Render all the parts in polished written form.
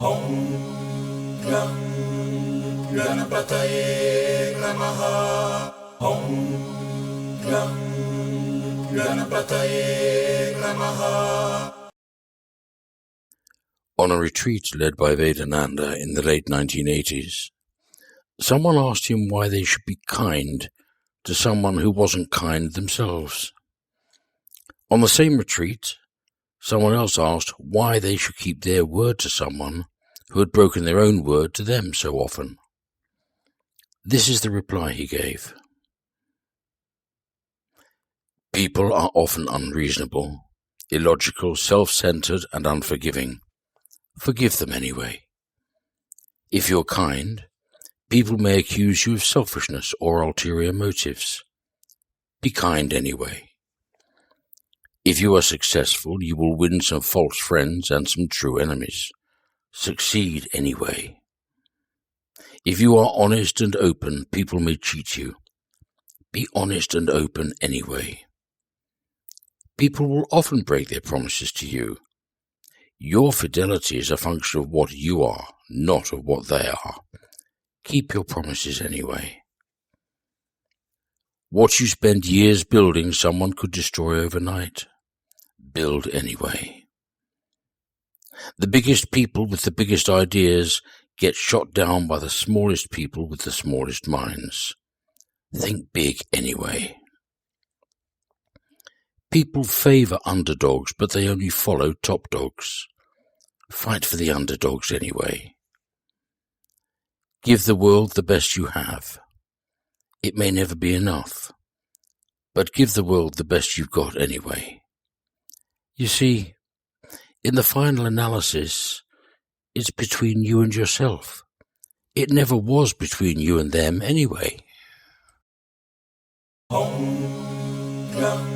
Om Gam Ganapataye Namaha. Om Gam Ganapataye Namaha. On a retreat led by Vedananda in the late 1980s, someone asked him why they should be kind to someone who wasn't kind themselves. On the same retreat, someone else asked why they should keep their word to someone who had broken their own word to them so often. This is the reply he gave. People are often unreasonable, illogical, self-centered, and unforgiving. Forgive them anyway. If you're kind, people may accuse you of selfishness or ulterior motives. Be kind anyway. If you are successful, you will win some false friends and some true enemies. Succeed anyway. If you are honest and open, people may cheat you. Be honest and open anyway. People will often break their promises to you. Your fidelity is a function of what you are, not of what they are. Keep your promises anyway. What you spend years building, someone could destroy overnight. Build anyway. The biggest people with the biggest ideas get shot down by the smallest people with the smallest minds. Think big anyway. People favor underdogs, but they only follow top dogs. Fight for the underdogs anyway. Give the world the best you have. It may never be enough, but give the world the best you've got anyway. You see, in the final analysis, it's between you and yourself. It never was between you and them anyway. Om Gam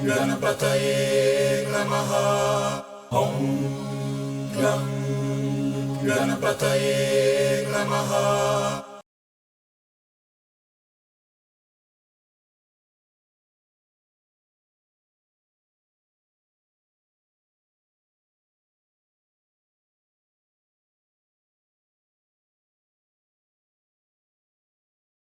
Ganapataye Namaha. Om Gam Ganapataye Namaha.